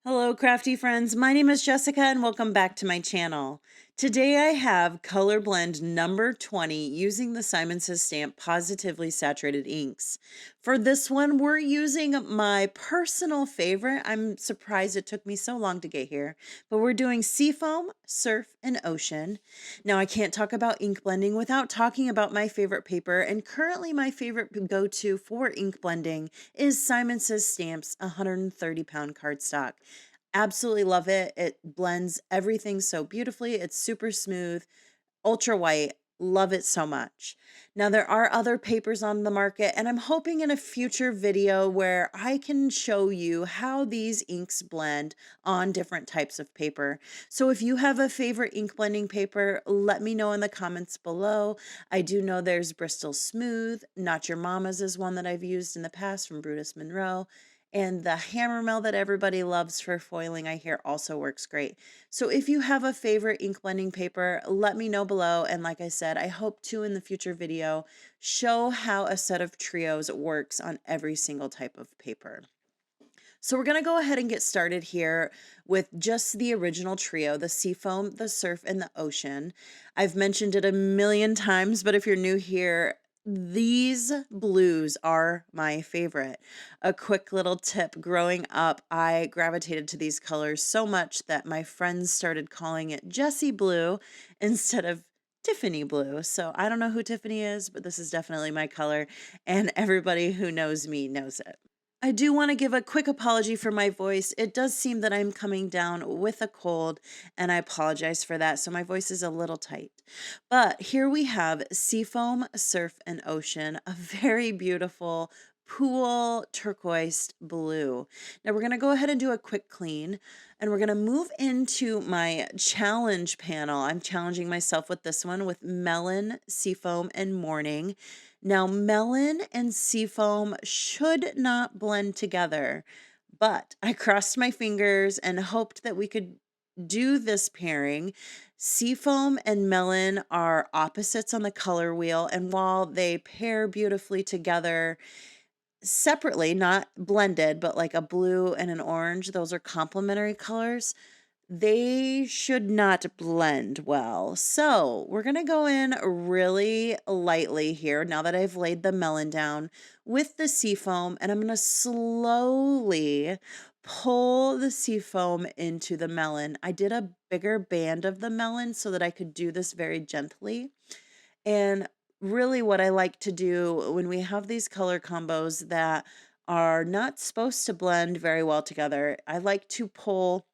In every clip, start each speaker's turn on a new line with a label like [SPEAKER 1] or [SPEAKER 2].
[SPEAKER 1] Hello, crafty friends. My name is Jessica, and welcome back to my channel. Today I have color blend number 20 using the Simon Says Stamp Positively Saturated Inks. For this one, we're using my personal favorite. I'm surprised it took me so long to get here, but we're doing Seafoam, Surf, and Ocean. Now, I can't talk about ink blending without talking about my favorite paper, and currently my favorite go-to for ink blending is Simon Says Stamp's 130-pound cardstock. Absolutely love it. It blends everything so beautifully. It's super smooth, ultra white. Love it so much. Now, there are other papers on the market, and I'm hoping in a future video where I can show you how these inks blend on different types of paper. So if you have a favorite ink blending paper, let me know in the comments below. I do know there's Bristol Smooth. Not Your Mama's is one that I've used in the past from Brutus Monroe. And the hammer mill that everybody loves for foiling, I hear also works great. So if you have a favorite ink blending paper, let me know below. And like I said, I hope to in the future video show how a set of trios works on every single type of paper. So we're going to go ahead and get started here with just the original trio, the Seafoam, the Surf, and the Ocean. I've mentioned it a million times, but if you're new here, these blues are my favorite. A quick little tip, growing up, I gravitated to these colors so much that my friends started calling it Jessie Blue instead of Tiffany Blue. So I don't know who Tiffany is, but this is definitely my color, and everybody who knows me knows it. I do want to give a quick apology for my voice. It does seem that I'm coming down with a cold, and I apologize for that. So my voice is a little tight. But here we have Seafoam, Surf, and Ocean, a very beautiful pool turquoise blue. Now we're going to go ahead and do a quick clean, and we're going to move into my challenge panel. I'm challenging myself with this one with Melon, Seafoam, and Morning. Now, melon and seafoam should not blend together, but I crossed my fingers and hoped that we could do this pairing. Seafoam and melon are opposites on the color wheel, and while they pair beautifully together separately, not blended, but like a blue and an orange, those are complementary colors, they should not blend well. So we're going to go in really lightly here now that I've laid the melon down with the seafoam, and I'm going to slowly pull the seafoam into the melon. I did a bigger band of the melon so that I could do this very gently. And really what I like to do when we have these color combos that are not supposed to blend very well together, I like to pull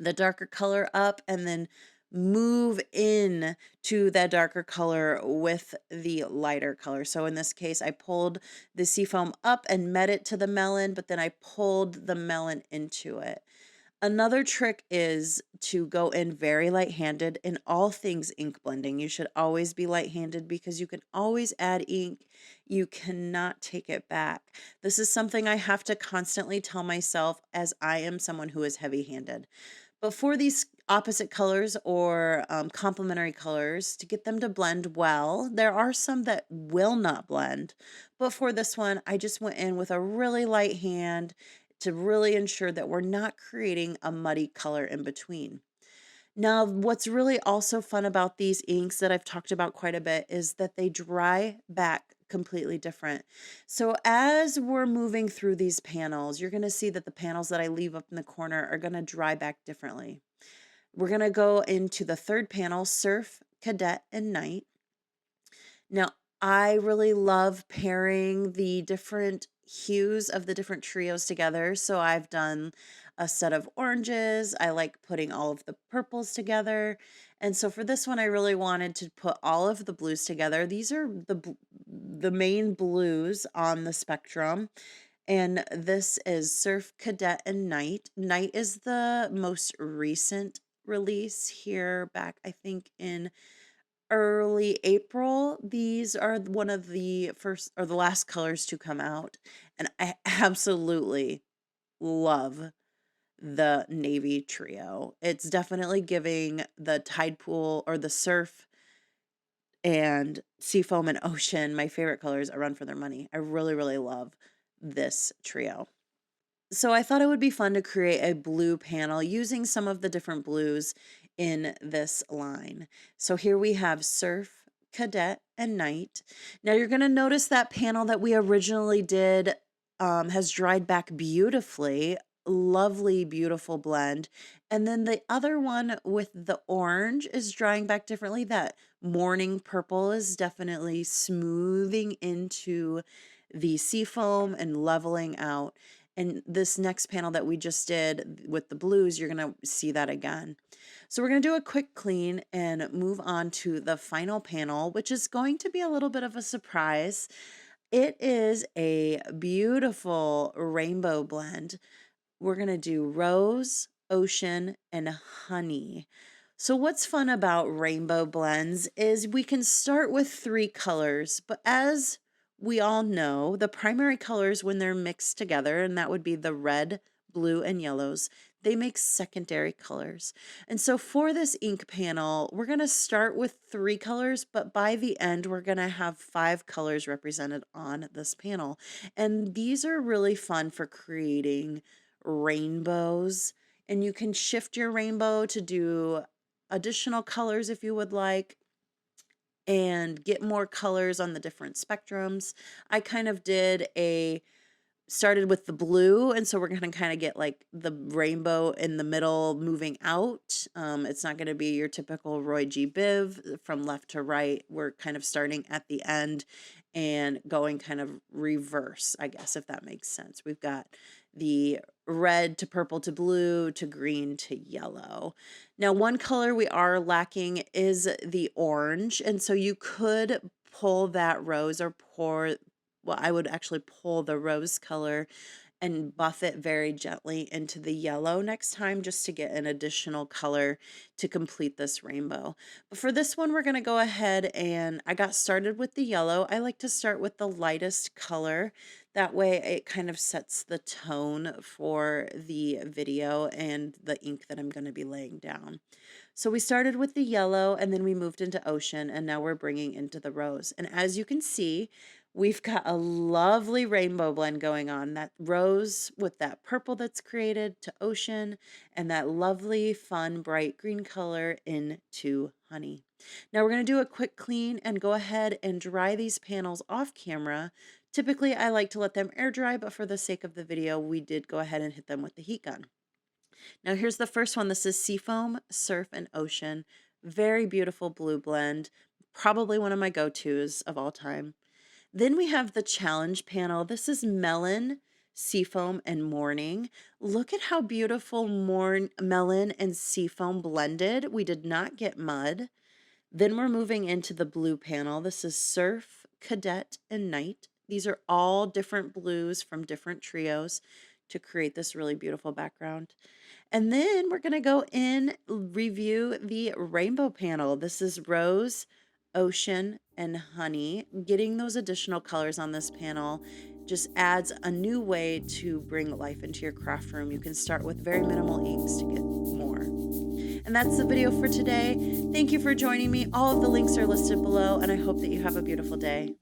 [SPEAKER 1] the darker color up and then move in to that darker color with the lighter color. So in this case, I pulled the seafoam up and met it to the melon, but then I pulled the melon into it. Another trick is to go in very light-handed in all things ink blending. You should always be light-handed because you can always add ink. You cannot take it back. This is something I have to constantly tell myself as I am someone who is heavy-handed. But for these opposite colors or complementary colors, to get them to blend well, there are some that will not blend. But for this one, I just went in with a really light hand to really ensure that we're not creating a muddy color in between. Now, what's really also fun about these inks that I've talked about quite a bit is that they dry back completely different. So as we're moving through these panels, you're going to see that the panels that I leave up in the corner are going to dry back differently. We're going to go into the third panel, Surf, Cadette, and Night. Now, I really love pairing the different hues of the different trios together. So I've done a set of oranges. I like putting all of the purples together. And so for this one, I really wanted to put all of the blues together. These are the main blues on the spectrum. And this is Surf, Cadet, and Night. Night is the most recent release here back, I think, in early April. These are one of the first or the last colors to come out, and I absolutely love the navy trio. It's definitely giving the tide pool or the surf and seafoam and ocean, my favorite colors, a run for their money. I really, really love this trio. So I thought it would be fun to create a blue panel using some of the different blues in this line. So here we have Surf, Cadette, and Night. Now you're going to notice that panel that we originally did has dried back beautifully. Lovely, beautiful blend. And then the other one with the orange is drying back differently. That morning purple is definitely smoothing into the seafoam and leveling out. And this next panel that we just did with the blues, you're going to see that again. So we're going to do a quick clean and move on to the final panel, which is going to be a little bit of a surprise. It is a beautiful rainbow blend. We're going to do rose, ocean, and honey. So what's fun about rainbow blends is we can start with 3 colors, but as we all know, the primary colors when they're mixed together, and that would be the red, blue, and yellows, they make secondary colors. And so for this ink panel, we're going to start with 3 colors, but by the end, we're going to have 5 colors represented on this panel. And these are really fun for creating rainbows, and you can shift your rainbow to do additional colors if you would like and get more colors on the different spectrums. I kind of started with the blue, and so we're going to kind of get like the rainbow in the middle moving out. It's not going to be your typical Roy G. Biv from left to right. We're kind of starting at the end and going kind of reverse, I guess, if that makes sense. We've got the red to purple to blue to green to yellow. Now, one color we are lacking is the orange, and so you could pull that rose or I would actually pull the rose color and buff it very gently into the yellow next time just to get an additional color to complete this rainbow. But for this one, we're going to go ahead and I got started with the yellow. I like to start with the lightest color. That way it kind of sets the tone for the video and the ink that I'm going to be laying down. So we started with the yellow and then we moved into ocean and now we're bringing into the rose. And as you can see, we've got a lovely rainbow blend going on. That rose with that purple that's created to ocean and that lovely, fun, bright green color into honey. Now we're going to do a quick clean and go ahead and dry these panels off camera. Typically, I like to let them air dry, but for the sake of the video, we did go ahead and hit them with the heat gun. Now here's the first one. This is Seafoam, Surf, and Ocean. Very beautiful blue blend. Probably one of my go-tos of all time. Then we have the challenge panel. This is Melon, Seafoam, and Morning. Look at how beautiful Melon and Seafoam blended. We did not get mud. Then we're moving into the blue panel. This is Surf, Cadette, and Night. These are all different blues from different trios to create this really beautiful background. And then we're going to go in, review the rainbow panel. This is Rose, Ocean, and Honey. Getting those additional colors on this panel just adds a new way to bring life into your craft room. You can start with very minimal inks to get more. And that's the video for today. Thank you for joining me. All of the links are listed below, and I hope that you have a beautiful day.